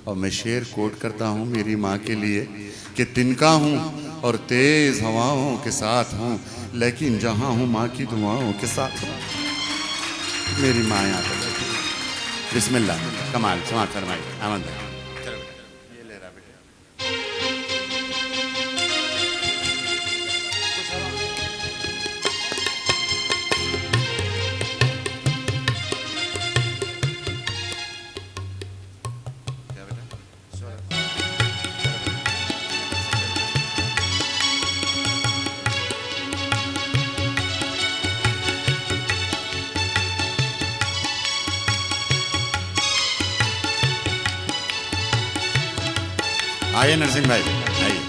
और मैं शेर कोट करता हूँ मेरी माँ के लिए कि तिनका हूँ और तेज हवाओं के साथ हूँ, लेकिन जहाँ हूँ माँ की दुआओं के साथ हूँ। मेरी माँ यहाँ पर बैठी है। बिस्मिल्लाह, कमाल समाज फरमाई अहमद भाई। चलो बेटा, ये ले रहा बेटा। क्या बेटा? आइए नरसिंह भाई, आइए।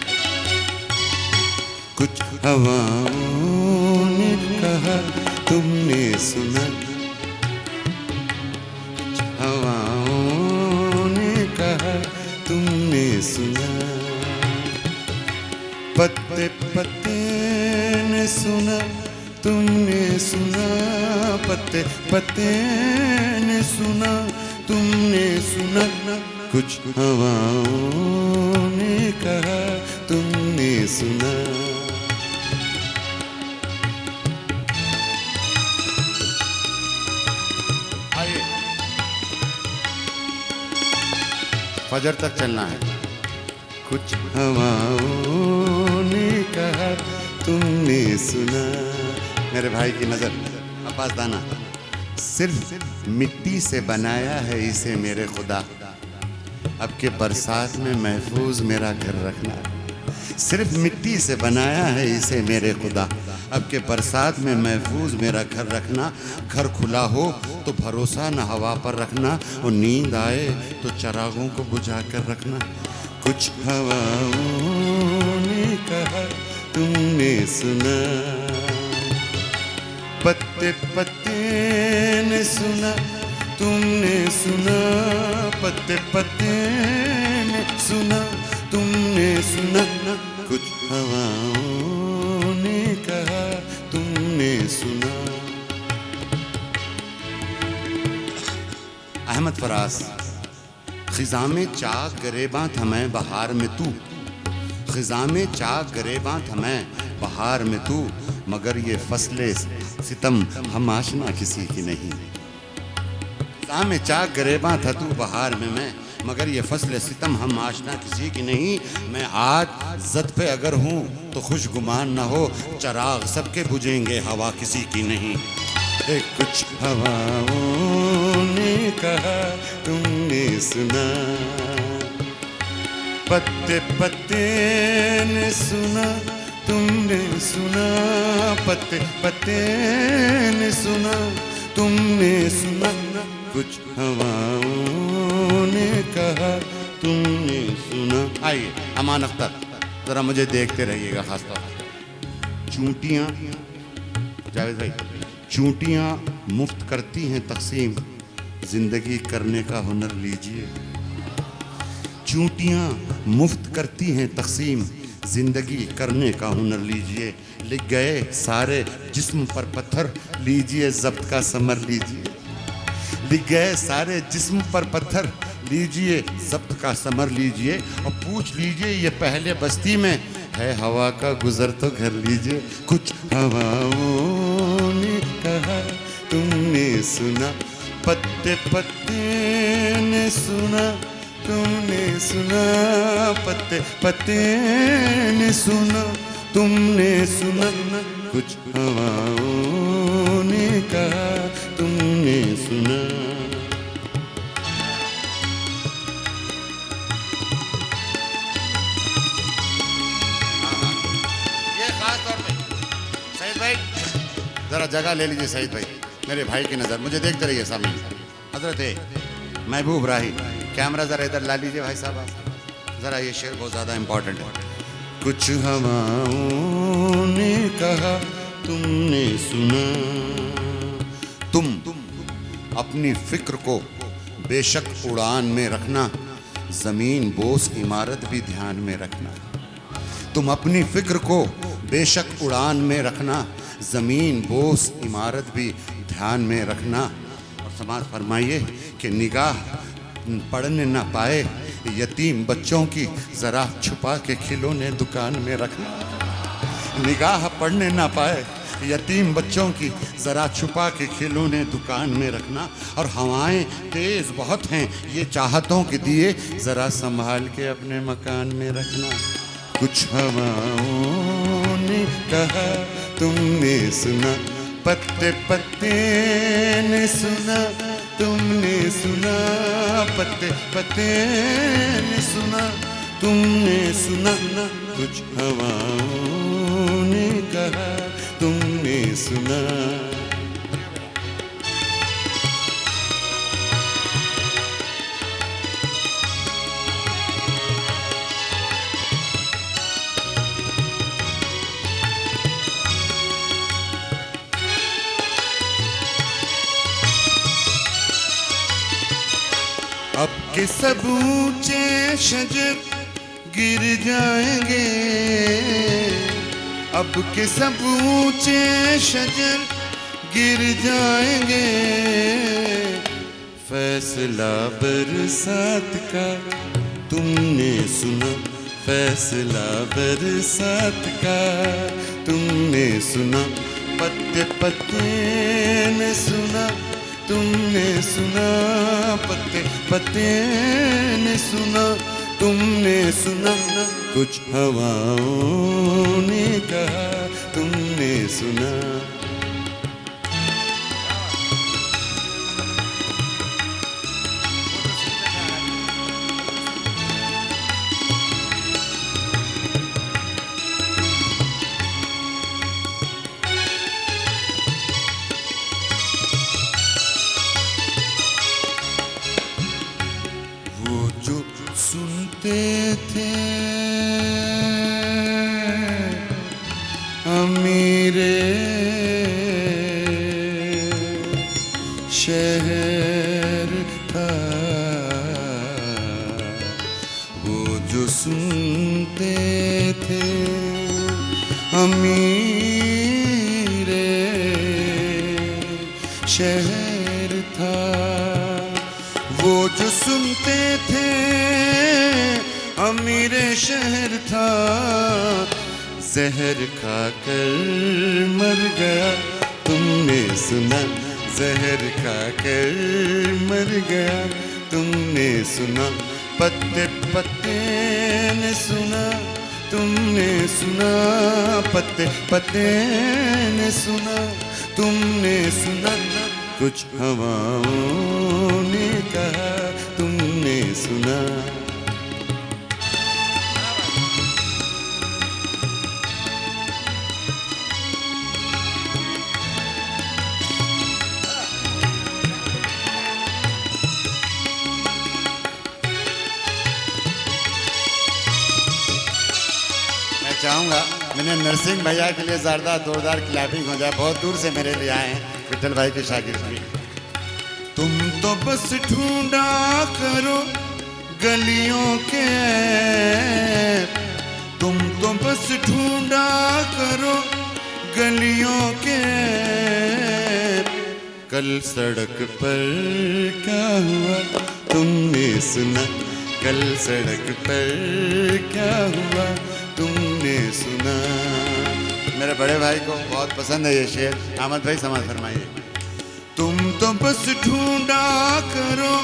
कुछ हवाओं ने कहा तुमने सुना, कुछ हवाओं ने कहा तुमने सुना, पत्ते पत्ते ने सुना तुमने सुना, पत्ते पत्ते ने सुना तुमने सुना, कुछ हवाओं ने कहा तुमने सुना। आइए, फजर तक चलना है। कुछ हवाओं ने कहा तुमने सुना। मेरे भाई की नजर अब्बास दाना, सिर्फ मिट्टी से बनाया है इसे मेरे खुदा, अब के बरसात में महफूज मेरा घर रखना। सिर्फ मिट्टी से बनाया है इसे मेरे खुदा, अब के बरसात में महफूज मेरा घर रखना। घर खुला हो तो भरोसा न हवा पर रखना, और नींद आए तो चरागों को बुझा कर रखना। कुछ हवाओं ने कहा तुमने सुना, पत्ते पत्ते ने सुना तुमने सुना, पत्ते पत्ते ने सुना तुमने सुना, कुछ हवाओं ने कहा तुमने सुना। अहमद फराज, खिज़ा में चाक गरेबां था मैं बहार में तू, खिज़ा में चाक गरेबां था मैं बहार में तू, मगर ये फसले सितम हम आशना किसी की नहीं। खिज़ा में चाक गरेबां था तू बहार में मैं, मगर ये फसल सितम हम आशना किसी की नहीं। मैं आज जद पे अगर हूँ तो खुश गुमान न हो, चराग सबके बुझेंगे हवा किसी की नहीं। कुछ हवाओं ने कहा तुमने सुना, पत्ते पत्ते ने सुना तुमने सुना, पत्ते पत्ते ने सुना तुमने सुना, कुछ हवाओं ने कहा तुमने सुना। आइए अमान अख्तर, जरा मुझे देखते रहिएगा खास तौर पर। चूंटियाँ, जावेद भाई, चूंटियाँ मुफ्त करती हैं तकसीम, जिंदगी करने का हुनर लीजिए। चूंटियाँ मुफ्त करती हैं तकसीम, जिंदगी करने का हुनर लीजिए। लिख गए सारे जिस्म पर पत्थर, लीजिए ज़ब्त का समर लीजिए। लिख गए सारे जिस्म पर पत्थर, लीजिए ज़ब्त का समर लीजिए। और पूछ लीजिए ये पहले बस्ती में है हवा का गुजर तो घर लीजिए। कुछ हवाओं ने कहा तुमने सुना, पत्ते पत्ते ने सुना तुमने सुना, पत्ते पत्ते ने सुना तुमने सुना, कुछ हवाओं ने कहा तुमने सुना। ये खास तौर पे सईद भाई, जरा जगह ले लीजिए। सईद भाई, मेरे भाई की नजर, मुझे देखते रहिए सामने। हजरत महबूब राही, कैमरा जरा इधर ला लीजिए भाई साहब आप। जरा ये शेर बहुत ज्यादा इंपॉर्टेंट है। कुछ हवाओं ने कहा तुमने सुना, तुम अपनी फिक्र को बेशक उड़ान में रखना, जमीन बोस इमारत भी ध्यान में रखना। तुम अपनी फिक्र को बेशक उड़ान में रखना, जमीन बोस इमारत भी ध्यान में रखना। और समाज फरमाइए कि निगाह पढ़ने ना पाए यतीम बच्चों की जरा छुपा के खिलौने दुकान में रखना, निगाह पढ़ने ना पाए यतीम बच्चों की जरा छुपा के खिलौने दुकान में रखना। और हवाएं तेज बहुत हैं ये चाहतों के दिए जरा संभाल के अपने मकान में रखना। कुछ हवाओं ने कहा तुमने सुना, पत्ते पत्ते ने सुना तुमने सुना, पत्ते पत्ते ने सुना तुमने सुना। कुछ हवाओं ने कहा तुमने सुना। अब के सब ऊंचे शजर गिर जाएंगे, अब के सब ऊंचे शजर गिर जाएंगे, फैसला बरसात का तुमने सुना, फैसला बरसात का तुमने सुना। पत्ते पत्ते ने सुना तुमने सुना, पत्ते पत्ते ने सुना तुमने सुना। कुछ हवाओं ने कहा तुमने सुना। सुनते थे अमीरे शहर था, वो जो सुनते थे अमीरे शहर था, वो जो सुनते थे अमीरे शहर था। जहर खाकर मर गया तुमने सुना, जहर खाकर मर गया तुमने सुना। पत्ते पत्ते ने सुना तुमने सुना, पत्ते पत्ते ने सुना तुमने सुना। कुछ हवाओं ने कहा तुमने सुना। चाहूँगा मैंने नरसिंह भैया के लिए ज़ोरदार जोरदार क्लैपिंग हो जाए, बहुत दूर से मेरे लिए आए हैं विठल भाई के शागिर्द भी। तुम तो बस ढूंढा करो गलियों के, तुम तो बस ढूंढा करो गलियों के, कल सड़क पर क्या हुआ तुमने सुना, कल सड़क पर क्या हुआ तुमने सुना। मेरे बड़े भाई को बहुत पसंद है ये शेर, अहमद भाई समाज फरमाइए। तुम तो बस ढूंढा करो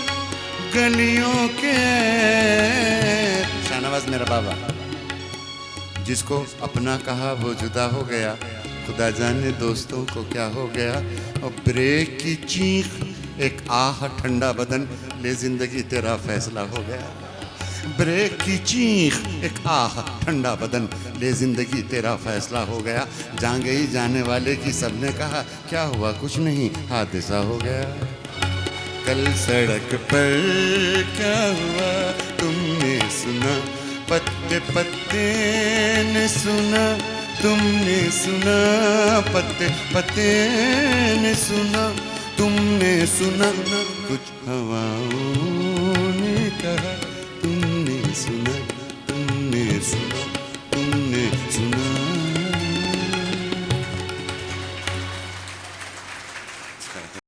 गलियों के, शाहनवाज मेरा बाबा, जिसको अपना कहा वो जुदा हो गया, खुदा जाने दोस्तों को क्या हो गया। और ब्रेक की चीख एक आह ठंडा बदन ले जिंदगी तेरा फैसला हो गया, ब्रेक की चीख एक आह ठंडा बदन ले जिंदगी तेरा फैसला हो गया। जहाँ गई जाने वाले की सबने कहा क्या हुआ, कुछ नहीं हादसा हो गया। कल सड़क पर क्या हुआ तुमने सुना, पत्ते पत्ते ने सुना तुमने सुना, पत्ते पत्ते ने सुना तुमने सुना। कुछ हवाओं